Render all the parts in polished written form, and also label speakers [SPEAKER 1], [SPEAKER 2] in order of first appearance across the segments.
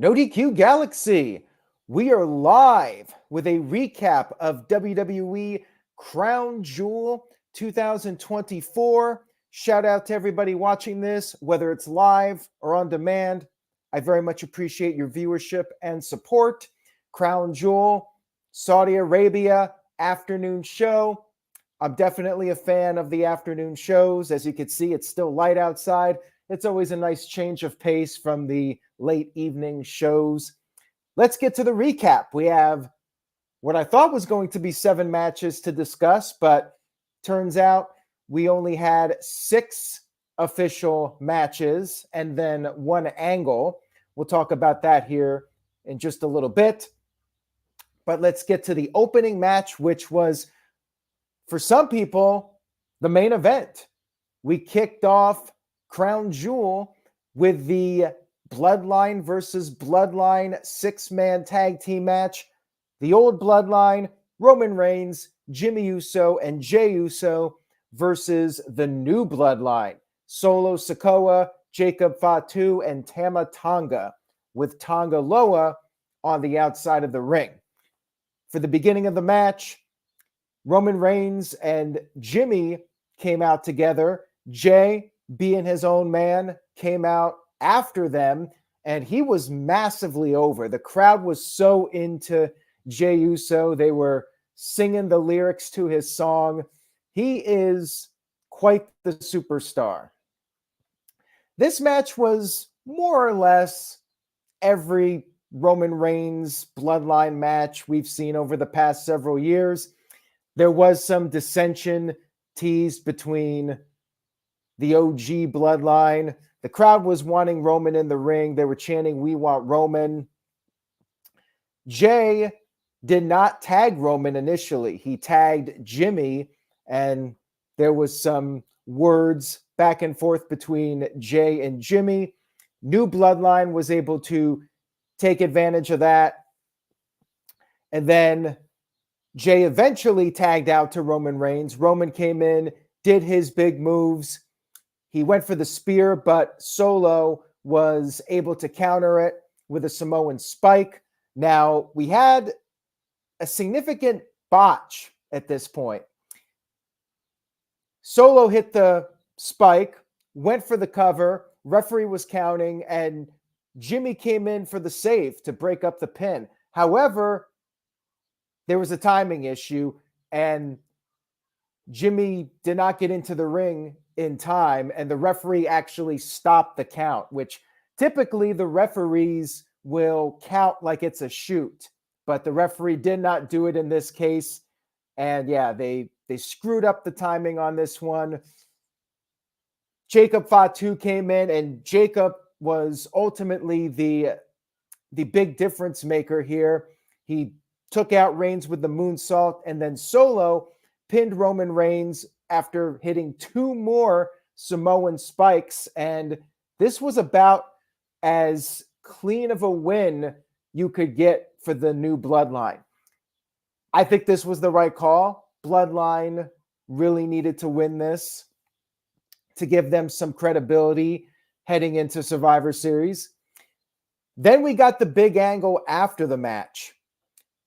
[SPEAKER 1] No DQ Galaxy, we are live with a recap of WWE Crown Jewel 2024. Shout out to everybody watching this, whether it's live or on demand. I very much appreciate your viewership and support. Crown Jewel, Saudi Arabia, afternoon show. I'm definitely a fan of the afternoon shows. As you can see, it's still light outside. It's always a nice change of pace from the late evening shows. Let's get to the recap. We have what I thought was going to be 7 matches to discuss, but turns out we only had 6 official matches and then 1 angle. We'll talk about that here in just a little bit. But let's get to the opening match, which was, for some people, the main event. We kicked off Crown Jewel with the Bloodline versus Bloodline 6-man tag team match. The old Bloodline, Roman Reigns, Jimmy Uso, and Jey Uso versus the new Bloodline, Solo Sikoa, Jacob Fatu, and Tama Tonga, with Tonga Loa on the outside of the ring. For the beginning of the match, Roman Reigns and Jimmy came out together. Jey, being his own man, came out after them, and he was massively over. The crowd was so into Jey Uso. They were singing the lyrics to his song. He is quite the superstar. This match was more or less every Roman Reigns Bloodline match we've seen over the past several years. There was some dissension teased between the OG Bloodline. The crowd was wanting Roman in the ring. They were chanting, "We want Roman." Jey did not tag Roman initially. He tagged Jimmy, and there was some words back and forth between Jey and Jimmy. New Bloodline was able to take advantage of that. And then Jey eventually tagged out to Roman Reigns. Roman came in, did his big moves. He went for the spear, but Solo was able to counter it with a Samoan spike. Now, we had a significant botch at this point. Solo hit the spike, went for the cover, referee was counting, and Jimmy came in for the save to break up the pin. However, there was a timing issue, and Jimmy did not get into the ring in time, and the referee actually stopped the count, which typically the referees will count like it's a shoot, but the referee did not do it in this case. And yeah, they screwed up the timing on this one. Jacob Fatu came in, and Jacob was ultimately the big difference maker here. He took out Reigns with the moonsault, and then Solo pinned Roman Reigns after hitting 2 more Samoan spikes. And this was about as clean of a win you could get for the new Bloodline. I think this was the right call. Bloodline really needed to win this to give them some credibility heading into Survivor Series. Then we got the big angle after the match.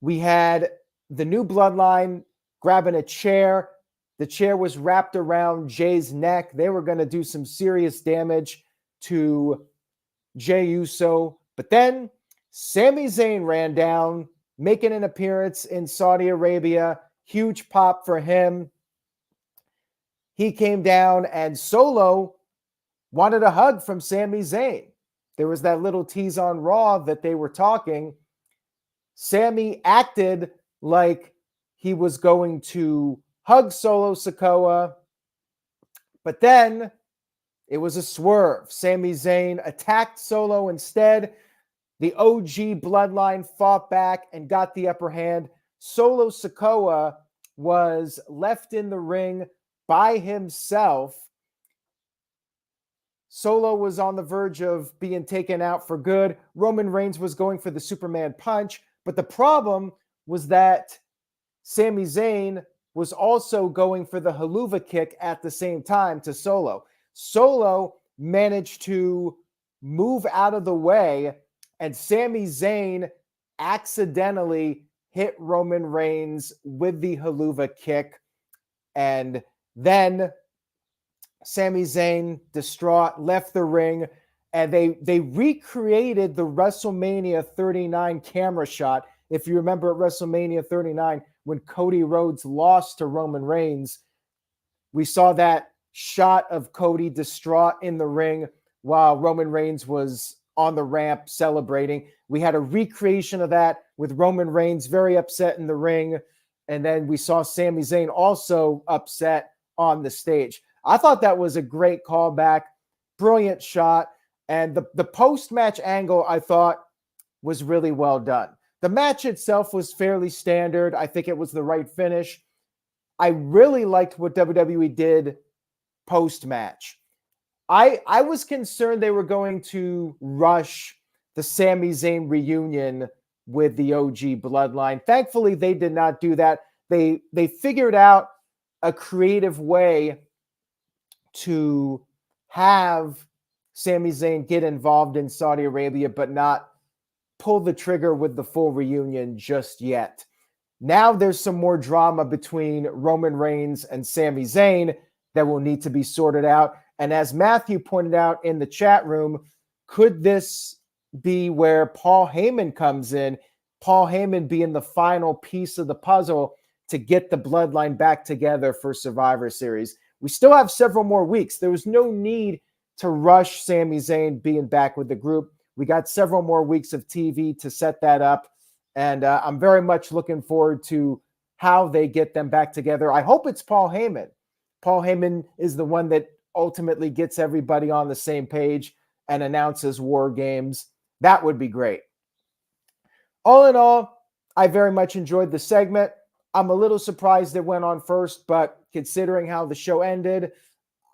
[SPEAKER 1] We had the new Bloodline grabbing a chair. The chair was wrapped around Jey's neck. They were going to do some serious damage to Jey Uso. But then Sami Zayn ran down, making an appearance in Saudi Arabia. Huge pop for him. He came down, and Solo wanted a hug from Sami Zayn. There was that little tease on Raw that they were talking. Sami acted like he was going to hug Solo Sikoa, but then it was a swerve. Sami Zayn attacked Solo instead. The OG Bloodline fought back and got the upper hand. Solo Sikoa was left in the ring by himself. Solo was on the verge of being taken out for good. Roman Reigns was going for the Superman punch, but the problem was that Sami Zayn was also going for the haluva kick at the same time to Solo. Solo managed to move out of the way and Sami Zayn accidentally hit Roman Reigns with the haluva kick. And then Sami Zayn, distraught, left the ring, and they recreated the WrestleMania 39 camera shot. If you remember at WrestleMania 39, when Cody Rhodes lost to Roman Reigns, we saw that shot of Cody distraught in the ring while Roman Reigns was on the ramp celebrating. We had a recreation of that with Roman Reigns very upset in the ring. And then we saw Sami Zayn also upset on the stage. I thought that was a great callback, brilliant shot. And the post-match angle, I thought, was really well done. The match itself was fairly standard. I think it was the right finish. I really liked what WWE did post-match. I was concerned they were going to rush the Sami Zayn reunion with the OG Bloodline. Thankfully, they did not do that. They figured out a creative way to have Sami Zayn get involved in Saudi Arabia, but not pull the trigger with the full reunion just yet. Now there's some more drama between Roman Reigns and Sami Zayn that will need to be sorted out. And as Matthew pointed out in the chat room, could this be where Paul Heyman comes in? Paul Heyman being the final piece of the puzzle to get the Bloodline back together for Survivor Series. We still have several more weeks. There was no need to rush Sami Zayn being back with the group. We got several more weeks of TV to set that up. And I'm very much looking forward to how they get them back together. I hope it's Paul Heyman. Paul Heyman is the one that ultimately gets everybody on the same page and announces War Games. That would be great. All in all, I very much enjoyed the segment. I'm a little surprised it went on first, but considering how the show ended,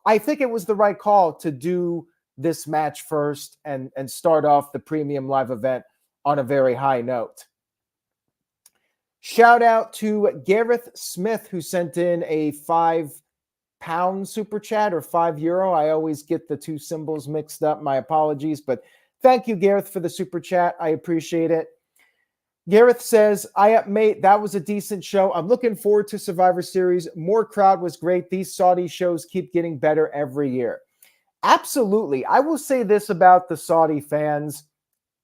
[SPEAKER 1] I think it was the right call to do this match first and start off the premium live event on a very high note. Shout out to Gareth Smith, who sent in a £5 super chat or €5. I always get the two symbols mixed up. My apologies, but thank you, Gareth, for the super chat. I appreciate it. Gareth says, mate, that was a decent show. I'm looking forward to Survivor Series. More crowd was great. These Saudi shows keep getting better every year. Absolutely. I will say this about the Saudi fans.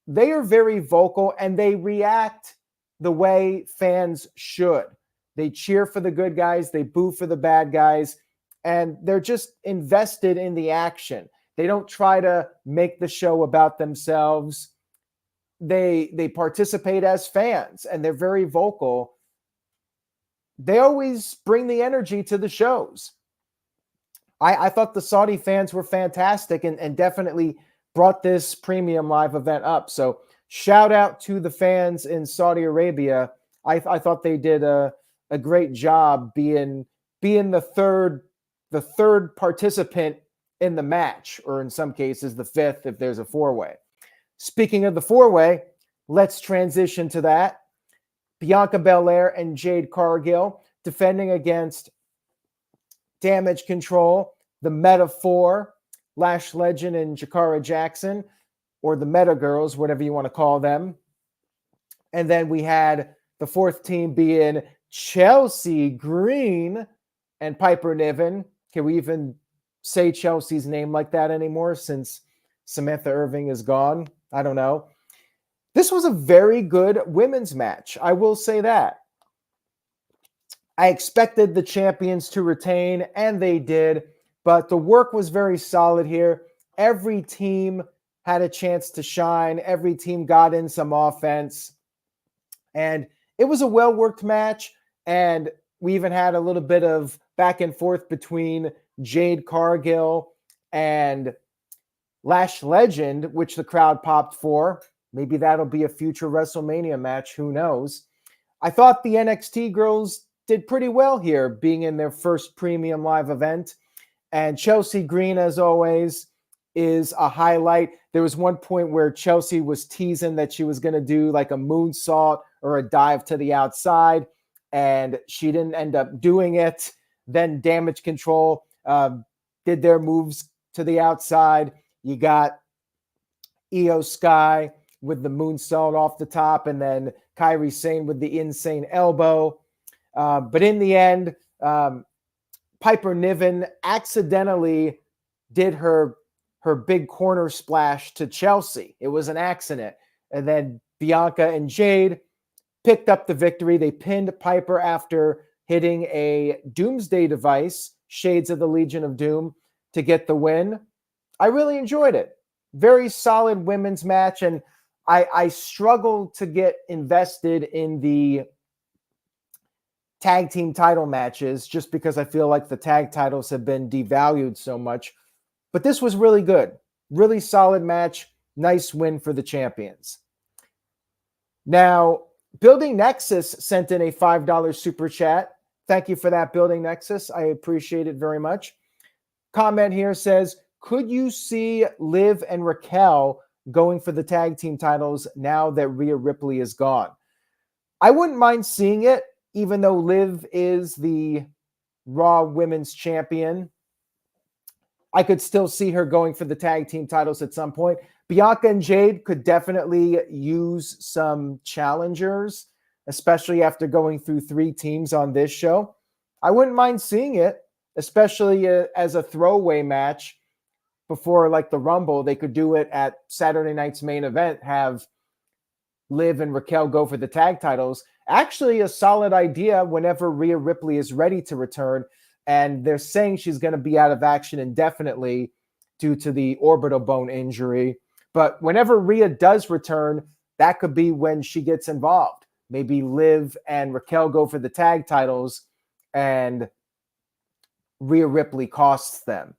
[SPEAKER 1] They are very vocal and they react the way fans should. They cheer for the good guys. They boo for the bad guys. And they're just invested in the action. They don't try to make the show about themselves. They participate as fans and they're very vocal. They always bring the energy to the shows. I thought the Saudi fans were fantastic and definitely brought this premium live event up. So shout out to the fans in Saudi Arabia. I thought they did a great job being the third participant in the match, or in some cases the fifth if there's a four-way. Speaking of the four-way, let's transition to that. Bianca Belair and Jade Cargill defending against Damage Control, the Meta Four, Lash Legend and Jakara Jackson, or the Meta Girls, whatever you want to call them. And then we had the fourth team being Chelsea Green and Piper Niven. Can we even say Chelsea's name like that anymore since Samantha Irving is gone? I don't know. This was a very good women's match. I will say that. I expected the champions to retain, and they did, but the work was very solid here. Every team had a chance to shine. Every team got in some offense, and it was a well-worked match, and we even had a little bit of back and forth between Jade Cargill and Lash Legend, which the crowd popped for. Maybe that'll be a future WrestleMania match. Who knows? I thought the NXT girls did pretty well here, being in their first premium live event. And Chelsea Green, as always, is a highlight. There was one point where Chelsea was teasing that she was going to do like a moonsault or a dive to the outside, and she didn't end up doing it. Then Damage Control did their moves to the outside. You got Io Sky with the moonsault off the top, and then Kairi Sane with the insane elbow. But in the end, Piper Niven accidentally did her big corner splash to Chelsea. It was an accident. And then Bianca and Jade picked up the victory. They pinned Piper after hitting a Doomsday device, Shades of the Legion of Doom, to get the win. I really enjoyed it. Very solid women's match, and I struggle to get invested in the tag team title matches just because I feel like the tag titles have been devalued so much. But this was really good. Really solid match. Nice win for the champions. Now, Building Nexus sent in a $5 super chat. Thank you for that, Building Nexus. I appreciate it very much. Comment here says, could you see Liv and Raquel going for the tag team titles now that Rhea Ripley is gone? I wouldn't mind seeing it, even though Liv is the Raw Women's Champion. I could still see her going for the tag team titles at some point. Bianca and Jade could definitely use some challengers, especially after going through 3 teams on this show. I wouldn't mind seeing it, especially as a throwaway match before like the Rumble. They could do it at Saturday night's main event, have Liv and Raquel go for the tag titles. Actually, a solid idea whenever Rhea Ripley is ready to return. And they're saying she's going to be out of action indefinitely due to the orbital bone injury. But whenever Rhea does return, that could be when she gets involved. Maybe Liv and Raquel go for the tag titles and Rhea Ripley costs them.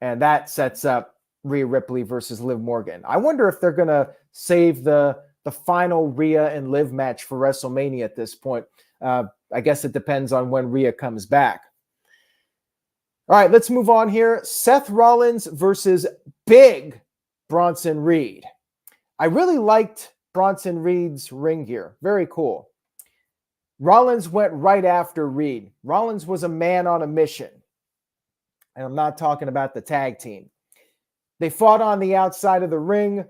[SPEAKER 1] And that sets up Rhea Ripley versus Liv Morgan. I wonder if they're going to save the final Rhea and Liv match for WrestleMania at this point. I guess it depends on when Rhea comes back. All right, let's move on here. Seth Rollins versus Big Bronson Reed. I really liked Bronson Reed's ring gear. Very cool. Rollins went right after Reed. Rollins was a man on a mission. And I'm not talking about the tag team. They fought on the outside of the ring.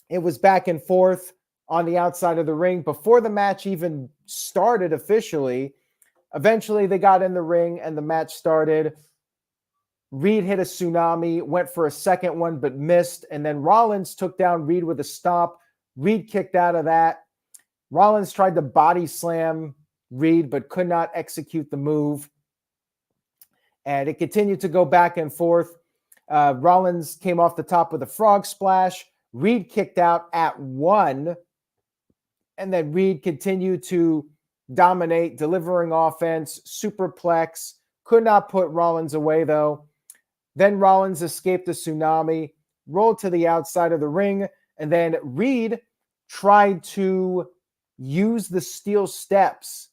[SPEAKER 1] It was back and forth on the outside of the ring before the match even started officially. Eventually, they got in the ring and the match started. Reed hit a tsunami, went for a second one, but missed. And then Rollins took down Reed with a stomp. Reed kicked out of that. Rollins tried to body slam Reed, but could not execute the move. And it continued to go back and forth. Rollins came off the top with a frog splash. Reed kicked out at 1. And then Reed continued to dominate, delivering offense, superplex. Could not put Rollins away, though. Then Rollins escaped the tsunami, rolled to the outside of the ring, and then Reed tried to use the steel steps.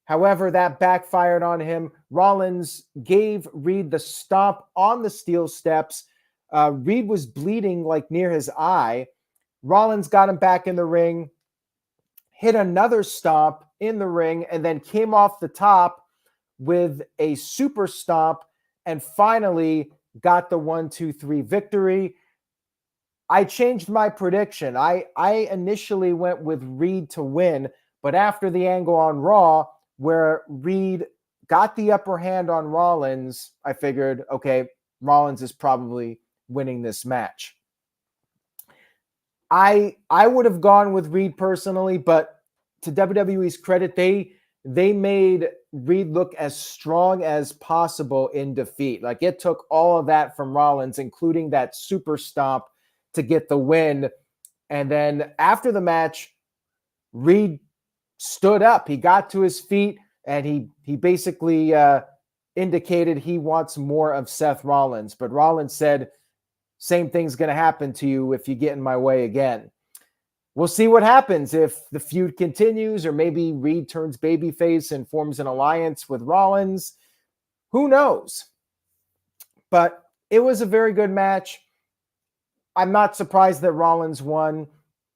[SPEAKER 1] However, that backfired on him. Rollins gave Reed the stomp on the steel steps. Reed was bleeding like near his eye. Rollins got him back in the ring, hit another stomp in the ring, and then came off the top with a super stomp and finally got the 1-2-3 victory. I changed my prediction. I initially went with Reed to win, but after the angle on Raw where Reed got the upper hand on Rollins, I figured, okay, Rollins is probably winning this match. I would have gone with Reed personally, but to WWE's credit, they made Reed look as strong as possible in defeat. Like, it took all of that from Rollins, including that super stomp, to get the win. And then after the match, Reed stood up. He got to his feet, and he basically indicated he wants more of Seth Rollins. But Rollins said, same thing's going to happen to you if you get in my way again. We'll see what happens if the feud continues, or maybe Reed turns babyface and forms an alliance with Rollins. Who knows? But it was a very good match. I'm not surprised that Rollins won.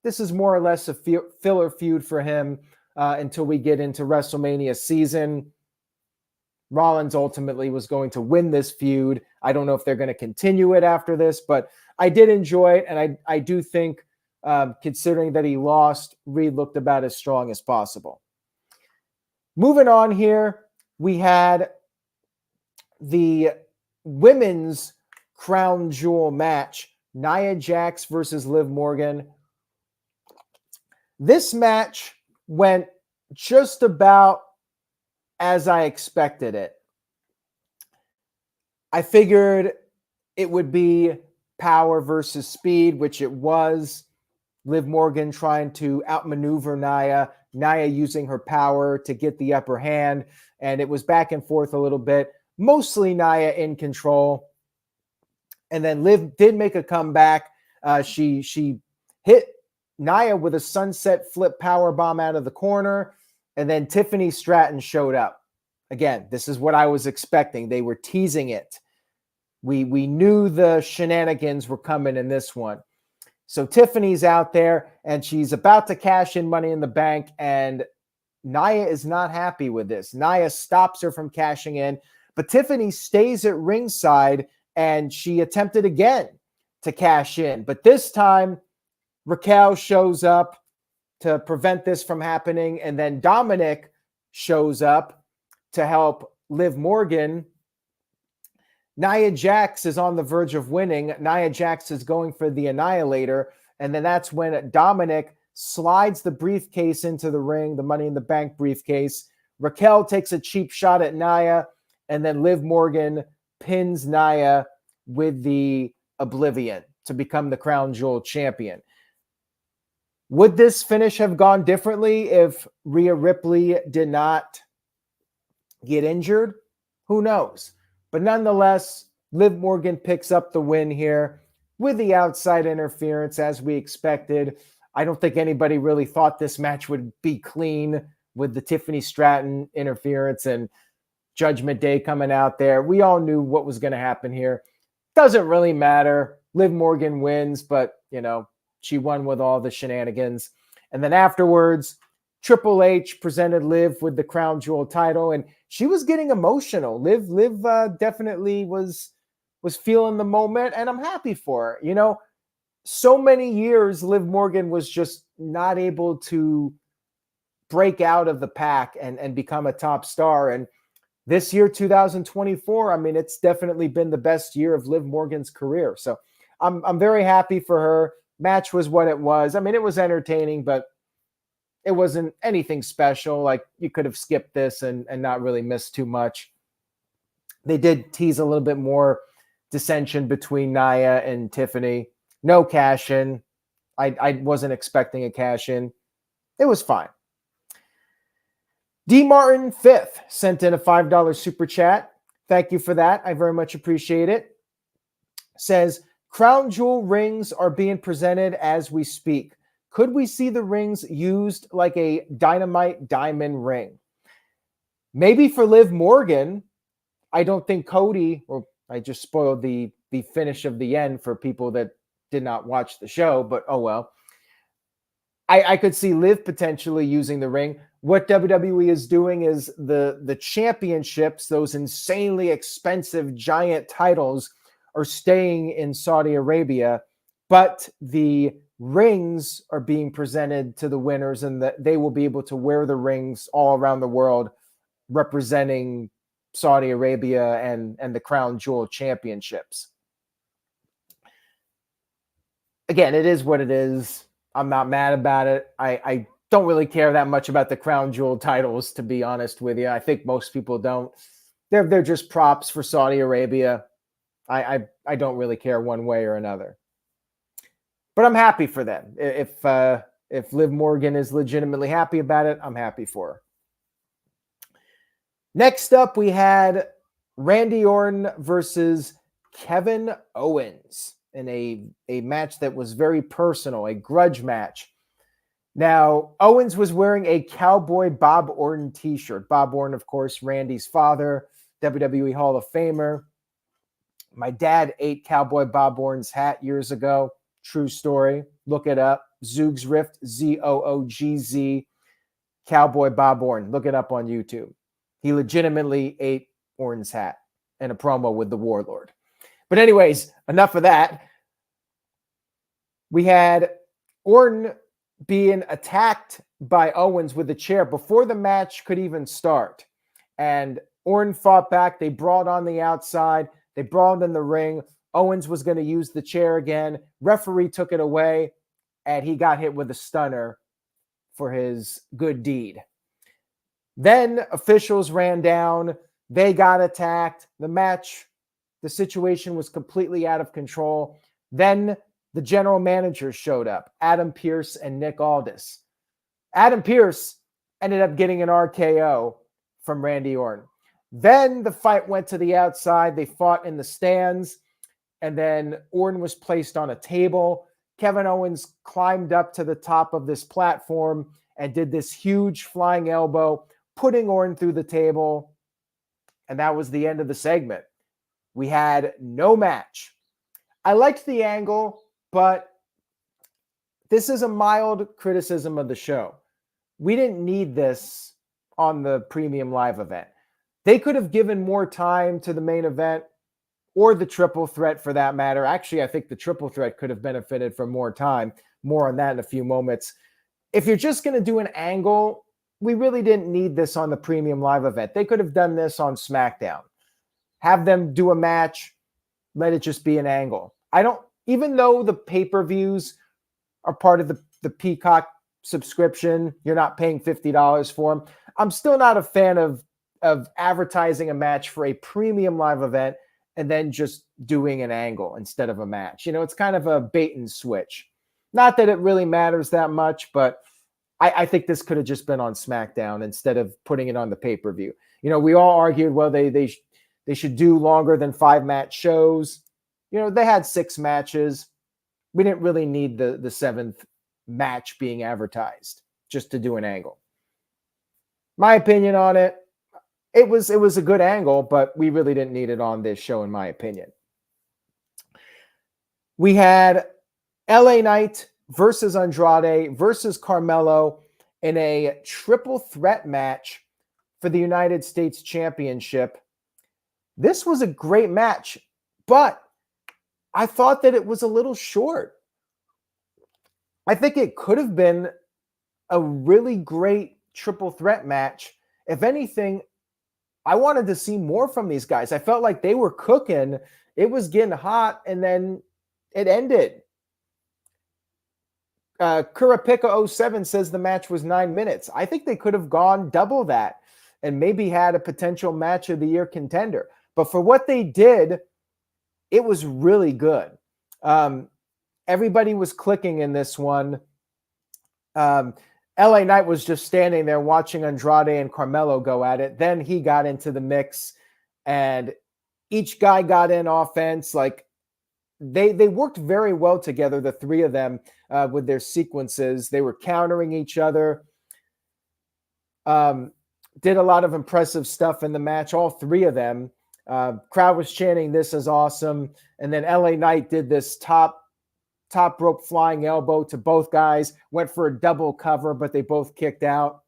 [SPEAKER 1] This is more or less a filler feud for him until we get into WrestleMania season. Rollins ultimately was going to win this feud. I don't know if they're going to continue it after this, but I did enjoy it, and I do think considering that he lost. Reed looked about as strong as possible. Moving on here, we had the women's crown jewel match, Nia Jax versus Liv Morgan. This match went just about as I expected it. I figured it would be power versus speed, which it was. Liv Morgan trying to outmaneuver Nia using her power to get the upper hand, and it was back and forth a little bit. Mostly Nia in control. And then Liv did make a comeback. She hit Nia with a sunset flip power bomb out of the corner, and then Tiffany Stratton showed up. Again, this is what I was expecting. They were teasing it. We knew the shenanigans were coming in this one. So Tiffany's out there, and she's about to cash in Money in the Bank, and Nia is not happy with this. Nia stops her from cashing in, but Tiffany stays at ringside, and she attempted again to cash in. But this time, Raquel shows up to prevent this from happening, and then Dominic shows up to help Liv Morgan. Nia Jax is on the verge of winning. Nia Jax is going for the Annihilator, and then that's when Dominic slides the briefcase into the ring, the Money in the Bank briefcase. Raquel takes a cheap shot at Nia, and then Liv Morgan pins Nia with the Oblivion to become the Crown Jewel champion. Would this finish have gone differently if Rhea Ripley did not get injured? Who knows? But nonetheless, Liv Morgan picks up the win here with the outside interference as we expected. I don't think anybody really thought this match would be clean with the Tiffany Stratton interference and Judgment Day coming out there. We all knew what was going to happen here. Doesn't really matter. Liv Morgan wins, but, she won with all the shenanigans. And then afterwards, Triple H presented Liv with the Crown Jewel title, and she was getting emotional. Liv definitely was feeling the moment, and I'm happy for her. So many years Liv Morgan was just not able to break out of the pack and become a top star. And this year, 2024, it's definitely been the best year of Liv Morgan's career. So I'm very happy for her. Match was what it was. It was entertaining, but it wasn't anything special. Like, you could have skipped this and not really missed too much. They did tease a little bit more dissension between Nia and Tiffany. No cash in. I wasn't expecting a cash in. It was fine. D. Martin 5th sent in a $5 super chat. Thank you for that. I very much appreciate it. Says, Crown Jewel rings are being presented as we speak. Could we see the rings used like a Dynamite diamond ring? Maybe for Liv Morgan. I don't think Cody, or I just spoiled the finish of the end for people that did not watch the show, but oh well. I could see Liv potentially using the ring. What WWE is doing is the championships, those insanely expensive giant titles, are staying in Saudi Arabia, but the rings are being presented to the winners, and that they will be able to wear the rings all around the world representing Saudi Arabia and the Crown Jewel championships. Again, it is what it is. I'm not mad about it. I don't really care that much about the Crown Jewel titles, to be honest with you. I think most people don't. They're just props for Saudi Arabia. I don't really care one way or another. But I'm happy for them. If Liv Morgan is legitimately happy about it, I'm happy for her. Next up, we had Randy Orton versus Kevin Owens in a match that was very personal, a grudge match. Now, Owens was wearing a Cowboy Bob Orton t-shirt. Bob Orton, of course, Randy's father, WWE Hall of Famer. My dad ate Cowboy Bob Orton's hat years ago. True story. Look it up. Zoog's Rift, Zoogz, Cowboy Bob Orton. Look it up on YouTube. He legitimately ate Orton's hat in a promo with the Warlord. But anyways, enough of that. We had Orton being attacked by Owens with a chair before the match could even start. And Orton fought back. They brawled on the outside. They brawled in the ring. Owens was going to use the chair again. Referee took it away, and he got hit with a stunner for his good deed. Then officials ran down. They got attacked. The situation was completely out of control. Then the general managers showed up, Adam Pearce and Nick Aldis. Adam Pearce ended up getting an RKO from Randy Orton. Then the fight went to the outside. They fought in the stands, and then Orton was placed on a table. Kevin Owens climbed up to the top of this platform and did this huge flying elbow, putting Orton through the table, and that was the end of the segment. We had no match. I liked the angle, but this is a mild criticism of the show. We didn't need this on the premium live event. They could have given more time to the main event or the triple threat for that matter. Actually, I think the triple threat could have benefited from more time. More on that in a few moments. If you're just going to do an angle, we really didn't need this on the premium live event. They could have done this on SmackDown. Have them do a match, let it just be an angle. Even though the pay-per-views are part of the Peacock subscription, you're not paying $50 for them, I'm still not a fan of advertising a match for a premium live event and then just doing an angle instead of a match. It's kind of a bait and switch. Not that it really matters that much, but I think this could have just been on SmackDown instead of putting it on the pay-per-view. We all argued, well, they should do longer than 5-match shows. They had 6 matches. We didn't really need the 7th match being advertised just to do an angle. My opinion on it, it was a good angle, but we really didn't need it on this show, in my opinion. We had LA Knight versus Andrade versus Carmelo in a triple threat match for the United States Championship. This was a great match, but I thought that it was a little short. I think it could have been a really great triple threat match. If anything, I wanted to see more from these guys. I felt like they were cooking. It was getting hot, and then it ended. Kurapika07 says the match was 9 minutes. I think they could have gone double that and maybe had a potential match of the year contender. But for what they did, it was really good. Everybody was clicking in this one. LA Knight was just standing there watching Andrade and Carmelo go at it. Then he got into the mix, and each guy got in offense. Like they worked very well together, the three of them, with their sequences. They were countering each other. Did a lot of impressive stuff in the match, all three of them. Crowd was chanting, "This is awesome." And then LA Knight did this top rope flying elbow to both guys, went for a double cover, but they both kicked out.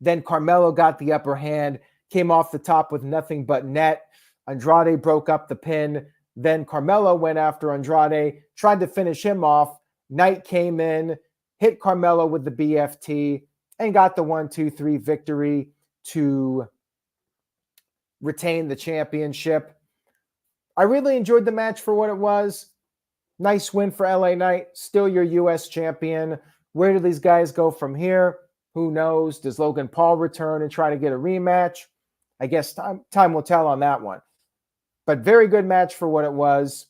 [SPEAKER 1] Then Carmelo got the upper hand, came off the top with nothing but net. Andrade broke up the pin. Then Carmelo went after Andrade, tried to finish him off. Knight came in, hit Carmelo with the BFT, and got the 1-2-3 victory to retain the championship. I really enjoyed the match for what it was. Nice win for LA Knight, still your U.S. champion. Where do these guys go from here? Who knows? Does Logan Paul return and try to get a rematch? I guess time will tell on that one. But very good match for what it was.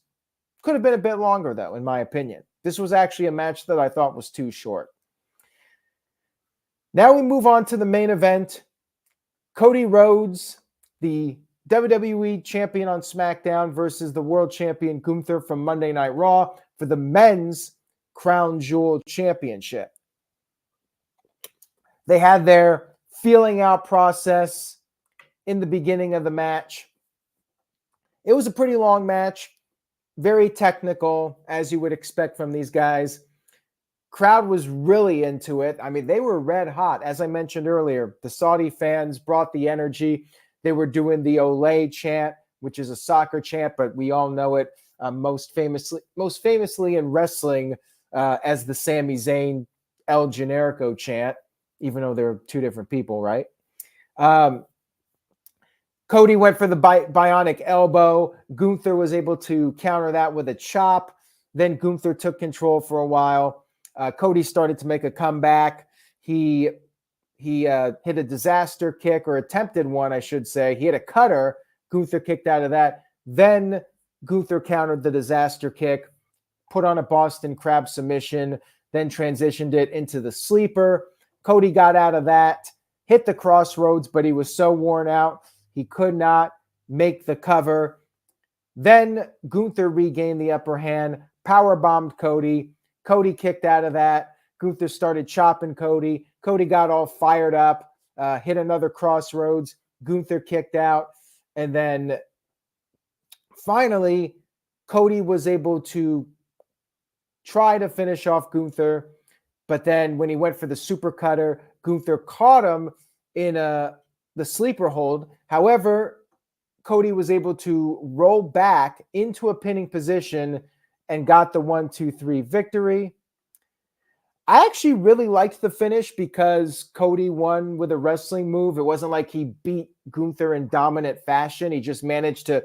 [SPEAKER 1] Could have been a bit longer, though, in my opinion. This was actually a match that I thought was too short. Now we move on to the main event. Cody Rhodes, the WWE champion on SmackDown, versus the world champion Gunther from Monday Night Raw for the men's Crown Jewel championship. They had their feeling out process in the beginning of the match. It was a pretty long match, very technical, as you would expect from these guys. Crowd was really into it. I mean, they were red hot. As I mentioned earlier, the Saudi fans brought the energy. They were doing the Olay chant, which is a soccer chant, but we all know it most famously in wrestling as the Sami Zayn El Generico chant, even though they're two different people, right? Cody went for the bionic elbow. Gunther was able to counter that with a chop. Then Gunther took control for a while. Cody started to make a comeback. He hit a disaster kick, or attempted one, I should say. He hit a cutter. Gunther kicked out of that. Then Gunther countered the disaster kick, put on a Boston Crab submission, then transitioned it into the sleeper. Cody got out of that, hit the crossroads, but he was so worn out, he could not make the cover. Then Gunther regained the upper hand, powerbombed Cody. Cody kicked out of that. Gunther started chopping Cody. Cody got all fired up, hit another crossroads. Gunther kicked out. And then finally, Cody was able to try to finish off Gunther. But then when he went for the super cutter, Gunther caught him in the sleeper hold. However, Cody was able to roll back into a pinning position and got the 1-2-3 victory. I actually really liked the finish because Cody won with a wrestling move. It wasn't like he beat Gunther in dominant fashion. He just managed to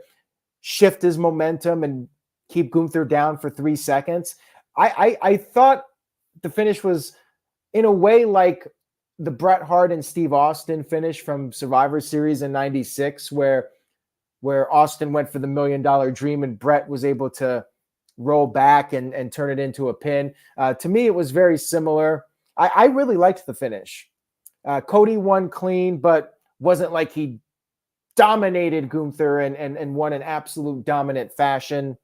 [SPEAKER 1] shift his momentum and keep Gunther down for 3 seconds. I thought the finish was in a way like the Bret Hart and Steve Austin finish from Survivor Series in '96, where Austin went for the $1 Million Dream and Bret was able to roll back and turn it into a pin. To me, it was very similar. I really liked the finish. Cody won clean, but wasn't like he dominated Gunther and won in absolute dominant fashion.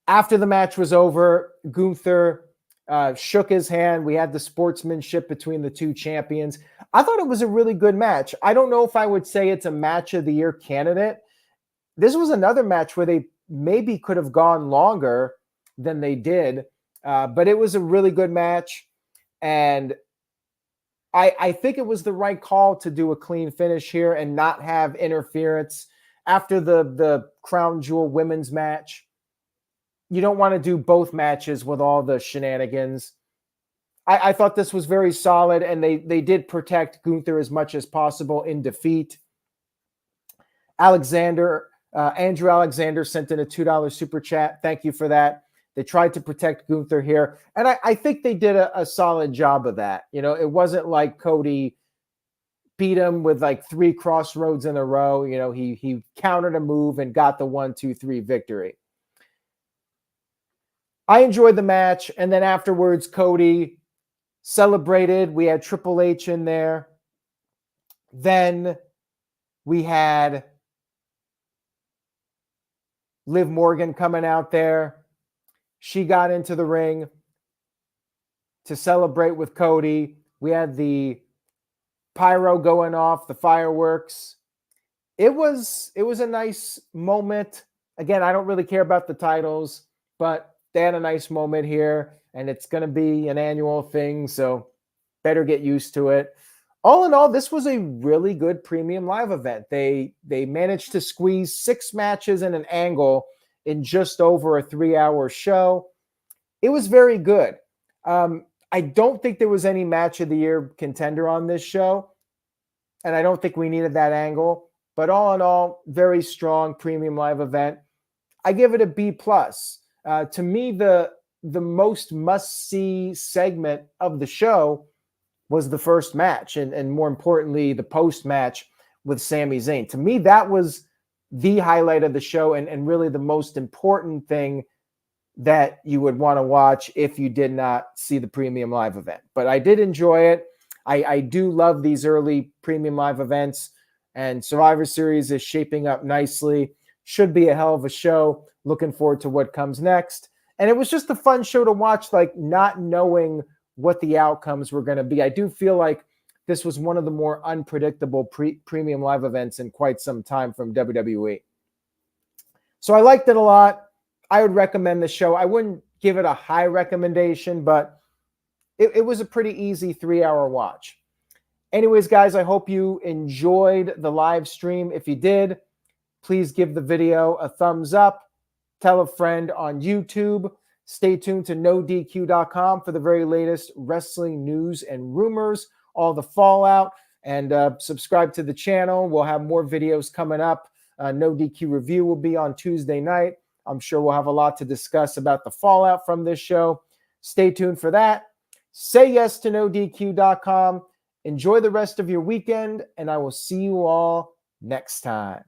[SPEAKER 1] After the match was over, Gunther shook his hand. We had the sportsmanship between the two champions. I thought it was a really good match. I don't know if I would say it's a match of the year candidate. This was another match where they maybe could have gone longer than they did, but it was a really good match. And I think it was the right call to do a clean finish here and not have interference. After the Crown Jewel women's match, you don't want to do both matches with all the shenanigans. I thought this was very solid, and they did protect Gunther as much as possible in defeat. Andrew Alexander sent in a $2 super chat. Thank you for that. They tried to protect Gunther here, and I think they did a solid job of that. You know, it wasn't like Cody beat him with like 3 crossroads in a row. You know, he countered a move and got the 1-2-3 victory. I enjoyed the match, and then afterwards, Cody celebrated. We had Triple H in there. Then we had Liv Morgan coming out there. She got into the ring to celebrate with Cody. We had the pyro going off, the fireworks. It was a nice moment. Again, I don't really care about the titles, but they had a nice moment here, and it's going to be an annual thing, so better get used to it. All in all, this was a really good premium live event. They managed to squeeze 6 matches in an angle in just over a 3-hour show. It was very good. I don't think there was any match of the year contender on this show, and I don't think we needed that angle. But all in all, very strong premium live event. I give it a B+. To me, the most must-see segment of the show was the first match, and more importantly, the post-match with Sami Zayn. To me, that was the highlight of the show and really the most important thing that you would want to watch if you did not see the premium live event. But I did enjoy it. I do love these early premium live events, and Survivor Series is shaping up nicely. Should be a hell of a show. Looking forward to what comes next. And it was just a fun show to watch, like not knowing what the outcomes were going to be. I do feel like this was one of the more unpredictable premium live events in quite some time from WWE. So I liked it a lot. I would recommend the show. I wouldn't give it a high recommendation, but it was a pretty easy 3-hour watch. Anyways, guys, I hope you enjoyed the live stream. If you did, please give the video a thumbs up. Tell a friend on YouTube.
[SPEAKER 2] Stay tuned to NoDQ.com for the very latest wrestling news and rumors, all the fallout, and subscribe to the channel. We'll have more videos coming up. No DQ review will be on Tuesday night. I'm sure we'll have a lot to discuss about the fallout from this show. Stay tuned for that. Say yes to NoDQ.com. Enjoy the rest of your weekend, and I will see you all next time.